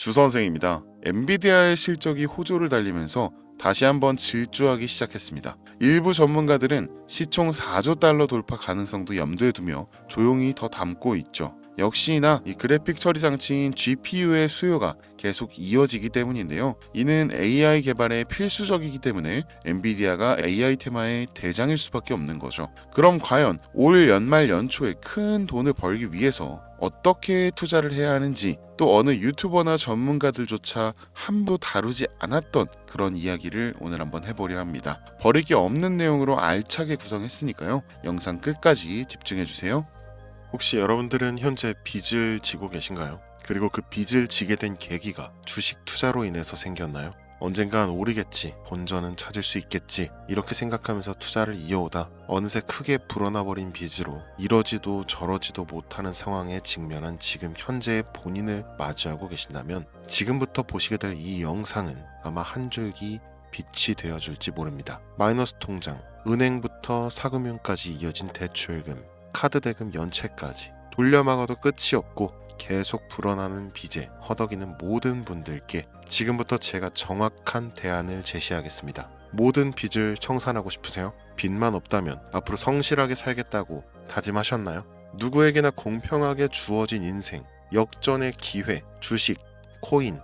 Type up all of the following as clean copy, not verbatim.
주선생입니다. 엔비디아의 실적이 호조를 달리면서 다시 한번 질주하기 시작했습니다. 일부 전문가들은 시총 4조 달러 돌파 가능성도 염두에 두며 조용히 더 담고 있죠. 역시나 이 그래픽 처리 장치인 GPU의 수요가 계속 이어지기 때문인데요. 이는 AI 개발에 필수적이기 때문에 엔비디아가 AI 테마의 대장일 수밖에 없는 거죠. 그럼 과연 올 연말 연초에 큰 돈을 벌기 위해서 어떻게 투자를 해야 하는지, 또 어느 유튜버나 전문가들조차 함부로 다루지 않았던 그런 이야기를 오늘 한번 해보려 합니다. 버릴 게 없는 내용으로 알차게 구성했으니까요. 영상 끝까지 집중해주세요. 혹시 여러분들은 현재 빚을 지고 계신가요? 그리고 그 빚을 지게 된 계기가 주식 투자로 인해서 생겼나요? 언젠간 오르겠지, 본전은 찾을 수 있겠지, 이렇게 생각하면서 투자를 이어오다 어느새 크게 불어나버린 빚으로 이러지도 저러지도 못하는 상황에 직면한 지금 현재의 본인을 마주하고 계신다면 지금부터 보시게 될 이 영상은 아마 한 줄기 빛이 되어줄지 모릅니다. 마이너스 통장, 은행부터 사금융까지 이어진 대출금, 카드 대금 연체까지 돌려막아도 끝이 없고 계속 불어나는 빚에 허덕이는 모든 분들께 지금부터 제가 정확한 대안을 제시하겠습니다. 모든 빚을 청산하고 싶으세요? 빚만 없다면 앞으로 성실하게 살겠다고 다짐하셨나요? 누구에게나 공평하게 주어진 인생, 역전의 기회, 주식, 코인,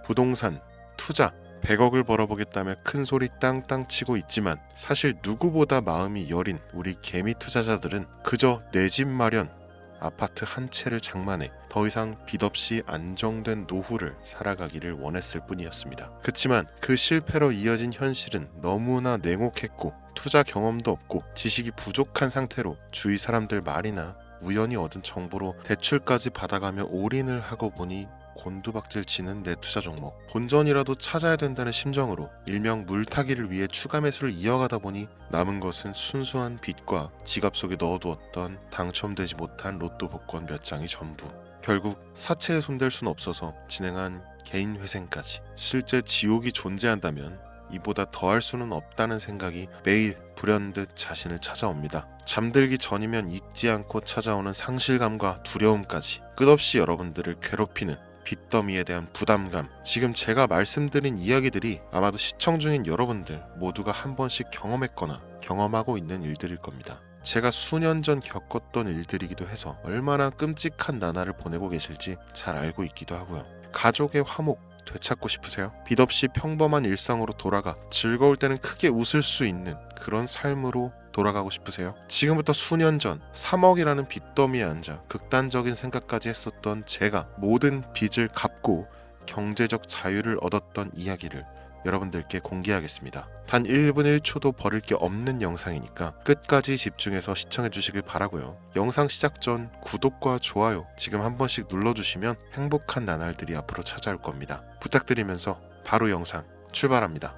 부동산, 투자 100억을 벌어보겠다며 큰 소리 땅땅 치고 있지만 사실 누구보다 마음이 여린 우리 개미 투자자들은 그저 내 집 마련, 아파트 한 채를 장만해 더 이상 빚 없이 안정된 노후를 살아가기를 원했을 뿐이었습니다. 그치만 그 실패로 이어진 현실은 너무나 냉혹했고 투자 경험도 없고 지식이 부족한 상태로 주위 사람들 말이나 우연히 얻은 정보로 대출까지 받아가며 올인을 하고 보니 곤두박질 치는 내 투자 종목. 본전이라도 찾아야 된다는 심정으로 일명 물타기를 위해 추가 매수를 이어가다 보니 남은 것은 순수한 빚과 지갑 속에 넣어두었던 당첨되지 못한 로또 복권 몇 장이 전부. 결국 사채에 손댈 순 없어서 진행한 개인 회생까지. 실제 지옥이 존재한다면 이보다 더할 수는 없다는 생각이 매일 불현듯 자신을 찾아옵니다. 잠들기 전이면 잊지 않고 찾아오는 상실감과 두려움까지 끝없이 여러분들을 괴롭히는 빚더미에 대한 부담감. 지금 제가 말씀드린 이야기들이 아마도 시청 중인 여러분들 모두가 한 번씩 경험했거나 경험하고 있는 일들일 겁니다. 제가 수년 전 겪었던 일들이기도 해서 얼마나 끔찍한 나날을 보내고 계실지 잘 알고 있기도 하고요. 가족의 화목 되찾고 싶으세요? 빚 없이 평범한 일상으로 돌아가 즐거울 때는 크게 웃을 수 있는 그런 삶으로 돌아가고 싶으세요? 지금부터 수년 전 3억이라는 빚더미에 앉아 극단적인 생각까지 했었던 제가 모든 빚을 갚고 경제적 자유를 얻었던 이야기를 여러분들께 공개하겠습니다. 단 1분 1초도 버릴 게 없는 영상이니까 끝까지 집중해서 시청해 주시길 바라고요. 영상 시작 전 구독과 좋아요 지금 한 번씩 눌러주시면 행복한 나날들이 앞으로 찾아올 겁니다. 부탁드리면서 바로 영상 출발합니다.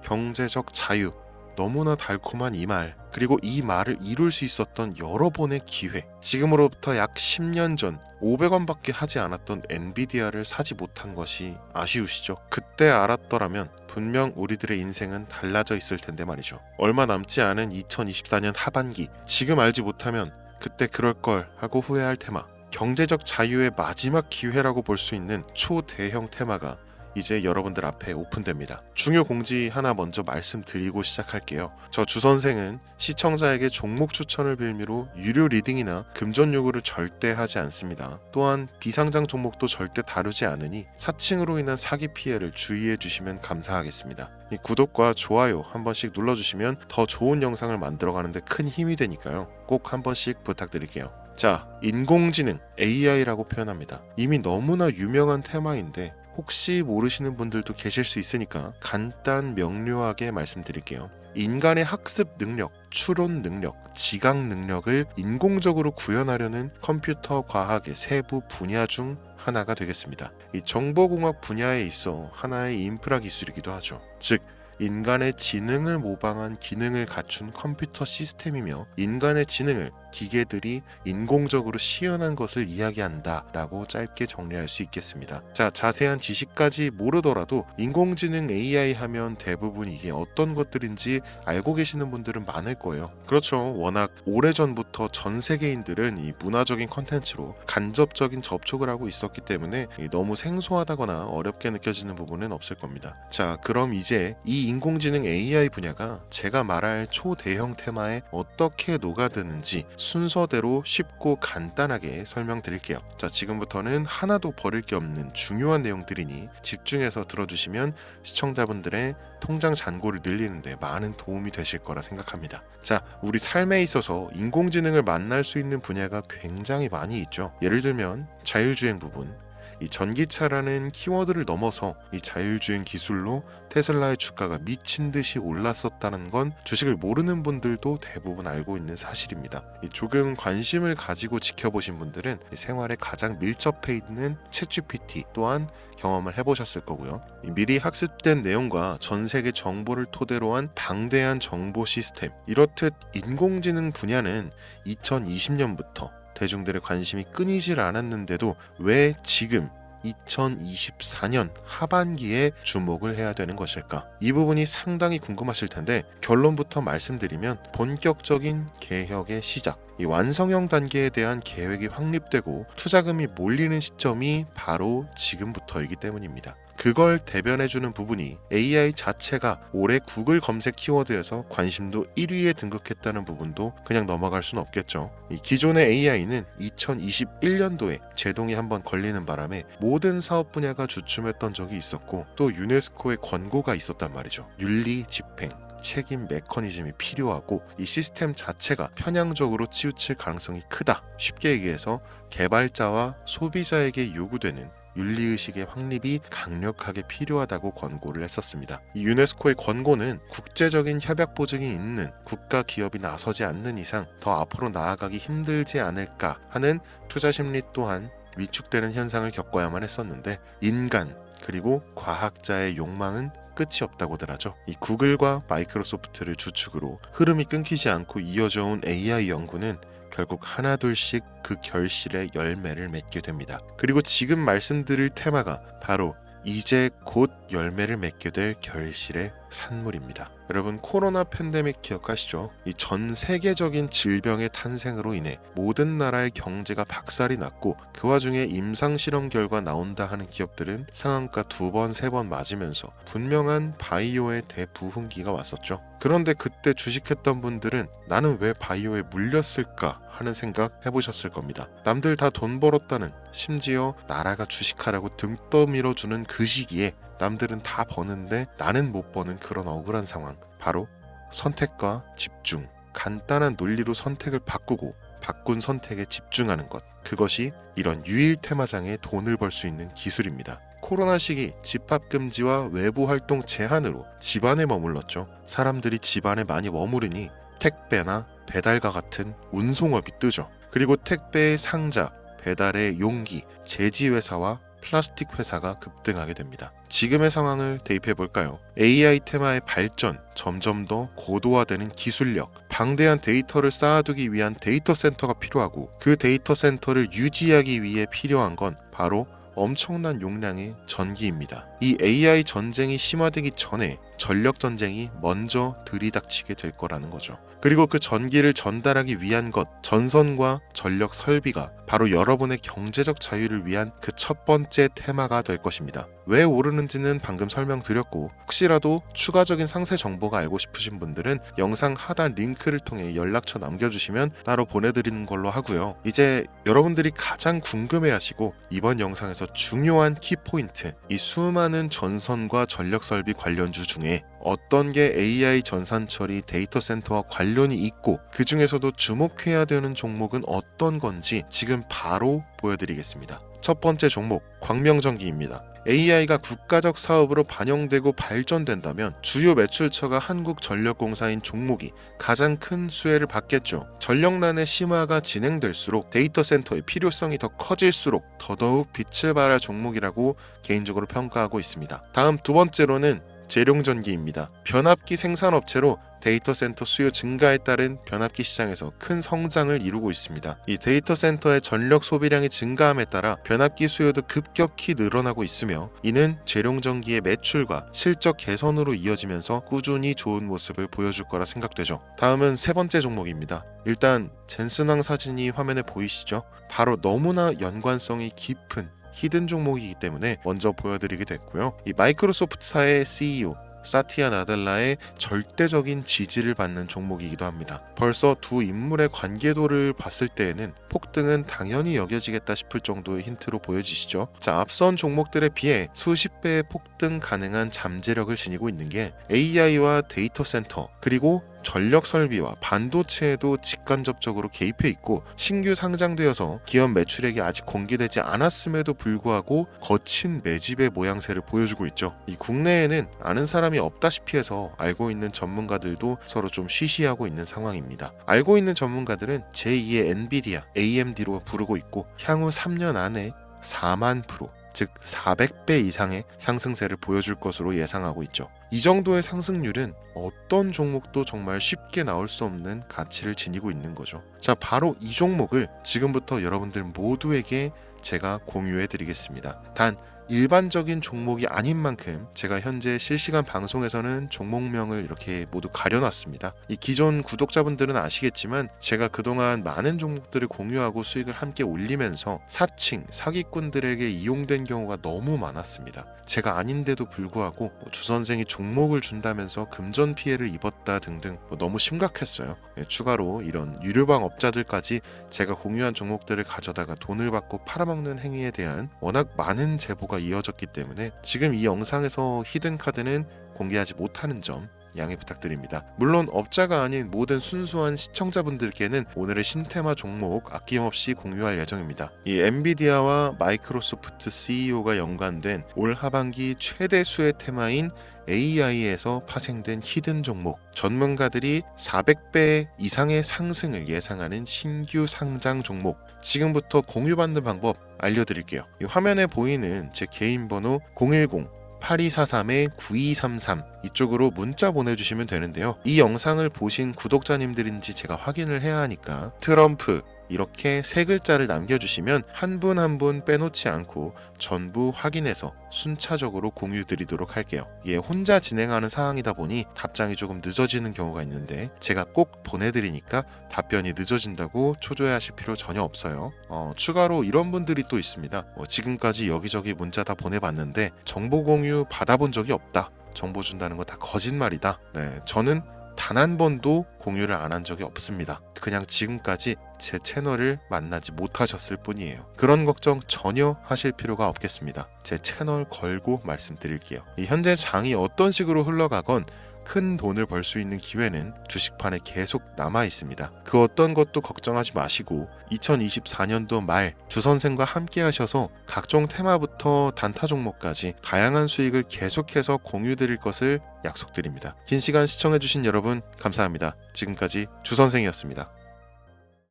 경제적 자유, 너무나 달콤한 이 말, 그리고 이 말을 이룰 수 있었던 여러 번의 기회. 지금으로부터 약 10년 전 500원밖에 하지 않았던 엔비디아를 사지 못한 것이 아쉬우시죠? 그때 알았더라면 분명 우리들의 인생은 달라져 있을 텐데 말이죠. 얼마 남지 않은 2024년 하반기, 지금 알지 못하면 그때 그럴 걸 하고 후회할 테마. 경제적 자유의 마지막 기회라고 볼 수 있는 초대형 테마가 이제 여러분들 앞에 오픈됩니다. 중요 공지 하나 먼저 말씀드리고 시작할게요. 저 주선생은 시청자에게 종목 추천을 빌미로 유료 리딩이나 금전 요구를 절대 하지 않습니다. 또한 비상장 종목도 절대 다루지 않으니 사칭으로 인한 사기 피해를 주의해 주시면 감사하겠습니다. 이 구독과 좋아요 한 번씩 눌러주시면 더 좋은 영상을 만들어가는데 큰 힘이 되니까요. 꼭 한 번씩 부탁드릴게요. 자, 인공지능 AI라고 표현합니다. 이미 너무나 유명한 테마인데 혹시 모르시는 분들도 계실 수 있으니까 간단 명료하게 말씀드릴게요. 인간의 학습 능력, 추론 능력, 지각 능력을 인공적으로 구현하려는 컴퓨터 과학의 세부 분야 중 하나가 되겠습니다. 이 정보공학 분야에 있어 하나의 인프라 기술이기도 하죠. 즉 인간의 지능을 모방한 기능을 갖춘 컴퓨터 시스템이며 인간의 지능을 기계들이 인공적으로 시연한 것을 이야기한다라고 짧게 정리할 수 있겠습니다. 자, 자세한 지식까지 모르더라도 인공지능 AI 하면 대부분 이게 어떤 것들인지 알고 계시는 분들은 많을 거예요. 그렇죠. 워낙 오래전부터 전 세계인들은 이 문화적인 컨텐츠로 간접적인 접촉을 하고 있었기 때문에 너무 생소하다거나 어렵게 느껴지는 부분은 없을 겁니다. 자, 그럼 이제 이 인공지능 AI 분야가 제가 말할 초대형 테마에 어떻게 녹아드는지 순서대로 쉽고 간단하게 설명드릴게요. 자, 지금부터는 하나도 버릴 게 없는 중요한 내용들이니 집중해서 들어주시면 시청자분들의 통장 잔고를 늘리는데 많은 도움이 되실 거라 생각합니다. 자, 우리 삶에 있어서 인공지능을 만날 수 있는 분야가 굉장히 많이 있죠. 예를 들면 자율주행 부분, 이 전기차라는 키워드를 넘어서 이 자율주행 기술로 테슬라의 주가가 미친 듯이 올랐었다는 건 주식을 모르는 분들도 대부분 알고 있는 사실입니다. 조금 관심을 가지고 지켜보신 분들은 생활에 가장 밀접해 있는 챗GPT 또한 경험을 해보셨을 거고요. 미리 학습된 내용과 전 세계 정보를 토대로 한 방대한 정보 시스템, 이렇듯 인공지능 분야는 2020년부터 대중들의 관심이 끊이질 않았는데도 왜 지금 2024년 하반기에 주목을 해야 되는 것일까? 이 부분이 상당히 궁금하실 텐데 결론부터 말씀드리면 본격적인 개혁의 시작, 이 완성형 단계에 대한 계획이 확립되고 투자금이 몰리는 시점이 바로 지금부터이기 때문입니다. 그걸 대변해주는 부분이 AI 자체가 올해 구글 검색 키워드에서 관심도 1위에 등극했다는 부분도 그냥 넘어갈 수는 없겠죠. 이 기존의 AI는 2021년도에 제동이 한번 걸리는 바람에 모든 사업 분야가 주춤했던 적이 있었고 또 유네스코의 권고가 있었단 말이죠. 윤리 집행, 책임 메커니즘이 필요하고 이 시스템 자체가 편향적으로 치우칠 가능성이 크다. 쉽게 얘기해서 개발자와 소비자에게 요구되는 윤리의식의 확립이 강력하게 필요하다고 권고를 했었습니다. 이 유네스코의 권고는 국제적인 협약 보증이 있는 국가 기업이 나서지 않는 이상 더 앞으로 나아가기 힘들지 않을까 하는 투자 심리 또한 위축되는 현상을 겪어야만 했었는데 인간 그리고 과학자의 욕망은 끝이 없다고들 하죠. 이 구글과 마이크로소프트를 주축으로 흐름이 끊기지 않고 이어져 온 AI 연구는 결국 하나둘씩 그 결실의 열매를 맺게 됩니다. 그리고 지금 말씀드릴 테마가 바로 이제 곧 열매를 맺게 될 결실의 산물입니다. 여러분 코로나 팬데믹 기억하시죠? 이 전 세계적인 질병의 탄생으로 인해 모든 나라의 경제가 박살이 났고 그 와중에 임상실험 결과 나온다 하는 기업들은 상한가 2번, 3번 맞으면서 분명한 바이오의 대부흥기가 왔었죠. 그런데 그때 주식했던 분들은 나는 왜 바이오에 물렸을까 하는 생각 해보셨을 겁니다. 남들 다 돈 벌었다는, 심지어 나라가 주식하라고 등 떠밀어주는 그 시기에 남들은 다 버는데 나는 못 버는 그런 억울한 상황, 바로 선택과 집중, 간단한 논리로 선택을 바꾸고 바꾼 선택에 집중하는 것, 그것이 이런 유일 테마장에 돈을 벌 수 있는 기술입니다. 코로나 시기 집합 금지와 외부 활동 제한으로 집안에 머물렀죠. 사람들이 집안에 많이 머무르니 택배나 배달과 같은 운송업이 뜨죠. 그리고 택배의 상자, 배달의 용기, 제지회사와 플라스틱 회사가 급등하게 됩니다. 지금의 상황을 대입해 볼까요? AI 테마의 발전, 점점 더 고도화되는 기술력, 방대한 데이터를 쌓아두기 위한 데이터 센터가 필요하고 그 데이터 센터를 유지하기 위해 필요한 건 바로 엄청난 용량의 전기입니다. 이 AI 전쟁이 심화되기 전에 전력 전쟁이 먼저 들이닥치게 될 거라는 거죠. 그리고 그 전기를 전달하기 위한 것, 전선과 전력 설비가 바로 여러분의 경제적 자유를 위한 그 첫 번째 테마가 될 것입니다. 왜 오르는지는 방금 설명드렸고 혹시라도 추가적인 상세 정보가 알고 싶으신 분들은 영상 하단 링크를 통해 연락처 남겨주시면 따로 보내드리는 걸로 하고요. 이제 여러분들이 가장 궁금해하시고 이번 영상에서 중요한 키포인트, 이 수많은 전선과 전력 설비 관련주 중에 어떤 게 AI 전산 처리 데이터 센터와 관련이 있고 그 중에서도 주목해야 되는 종목은 어떤 건지 지금 바로 보여드리겠습니다. 첫 번째 종목, 광명전기입니다. AI가 국가적 사업으로 반영되고 발전된다면 주요 매출처가 한국전력공사인 종목이 가장 큰 수혜를 받겠죠. 전력난의 심화가 진행될수록 데이터 센터의 필요성이 더 커질수록 더더욱 빛을 발할 종목이라고 개인적으로 평가하고 있습니다. 다음 두 번째로는 재룡전기입니다. 변압기 생산업체로 데이터 센터 수요 증가에 따른 변압기 시장에서 큰 성장을 이루고 있습니다. 이 데이터 센터의 전력 소비량이 증가함에 따라 변압기 수요도 급격히 늘어나고 있으며 이는 재룡전기의 매출과 실적 개선으로 이어지면서 꾸준히 좋은 모습을 보여줄 거라 생각되죠. 다음은 세 번째 종목입니다. 일단 젠슨왕 사진이 화면에 보이시죠? 바로 너무나 연관성이 깊은 히든 종목이기 때문에 먼저 보여드리게 됐고요. 이 마이크로소프트사의 CEO 사티아 나델라의 절대적인 지지를 받는 종목이기도 합니다. 벌써 두 인물의 관계도를 봤을 때에는 폭등은 당연히 여겨지겠다 싶을 정도의 힌트로 보여지시죠. 자, 앞선 종목들에 비해 수십 배의 폭등 가능한 잠재력을 지니고 있는 게 AI와 데이터 센터 그리고 전력 설비와 반도체에도 직간접적으로 개입해 있고 신규 상장되어서 기업 매출액이 아직 공개되지 않았음에도 불구하고 거친 매집의 모양새를 보여주고 있죠. 이 국내에는 아는 사람이 없다시피 해서 알고 있는 전문가들도 서로 좀 쉬쉬하고 있는 상황입니다. 알고 있는 전문가들은 제2의 엔비디아, AMD로 부르고 있고 향후 3년 안에 4만 프로 즉 400배 이상의 상승세를 보여줄 것으로 예상하고 있죠. 이 정도의 상승률은 어떤 종목도 정말 쉽게 나올 수 없는 가치를 지니고 있는 거죠. 자, 바로 이 종목을 지금부터 여러분들 모두에게 제가 공유해 드리겠습니다. 단 일반적인 종목이 아닌 만큼 제가 현재 실시간 방송에서는 종목명을 이렇게 모두 가려놨습니다. 이 기존 구독자분들은 아시겠지만 제가 그동안 많은 종목들을 공유하고 수익을 함께 올리면서 사칭, 사기꾼들에게 이용된 경우가 너무 많았습니다. 제가 아닌데도 불구하고 주선생이 종목을 준다면서 금전 피해를 입었다 등등 너무 심각했어요. 추가로 이런 유료방 업자들까지 제가 공유한 종목들을 가져다가 돈을 받고 팔아먹는 행위에 대한 워낙 많은 제보가 이어졌기 때문에 지금 이 영상에서 히든 카드는 공개하지 못하는 점 양해 부탁드립니다. 물론 업자가 아닌 모든 순수한 시청자분들께는 오늘의 신테마 종목 아낌없이 공유할 예정입니다. 이 엔비디아와 마이크로소프트 CEO가 연관된 올 하반기 최대 수혜 테마인 AI에서 파생된 히든 종목, 전문가들이 400배 이상의 상승을 예상하는 신규 상장 종목, 지금부터 공유받는 방법 알려드릴게요. 이 화면에 보이는 제 개인 번호 010-8243-9233 이쪽으로 문자 보내주시면 되는데요. 이 영상을 보신 구독자님들인지 제가 확인을 해야 하니까 트럼프 이렇게 세 글자를 남겨주시면 한 분 한 분 빼놓지 않고 전부 확인해서 순차적으로 공유드리도록 할게요. 예, 혼자 진행하는 상황이다 보니 답장이 조금 늦어지는 경우가 있는데 제가 꼭 보내드리니까 답변이 늦어진다고 초조해하실 필요 전혀 없어요. 추가로 이런 분들이 또 있습니다. 지금까지 여기저기 문자 다 보내봤는데 정보 공유 받아본 적이 없다. 정보 준다는 거 다 거짓말이다. 네, 저는 단 한 번도 공유를 안 한 적이 없습니다. 그냥 지금까지 제 채널을 만나지 못하셨을 뿐이에요. 그런 걱정 전혀 하실 필요가 없겠습니다. 제 채널 걸고 말씀드릴게요. 이 현재 장이 어떤 식으로 흘러가건 큰 돈을 벌 수 있는 기회는 주식판에 계속 남아 있습니다. 그 어떤 것도 걱정하지 마시고 2024년도 말 주선생과 함께 하셔서 각종 테마부터 단타 종목까지 다양한 수익을 계속해서 공유드릴 것을 약속드립니다. 긴 시간 시청해주신 여러분 감사합니다. 지금까지 주선생이었습니다.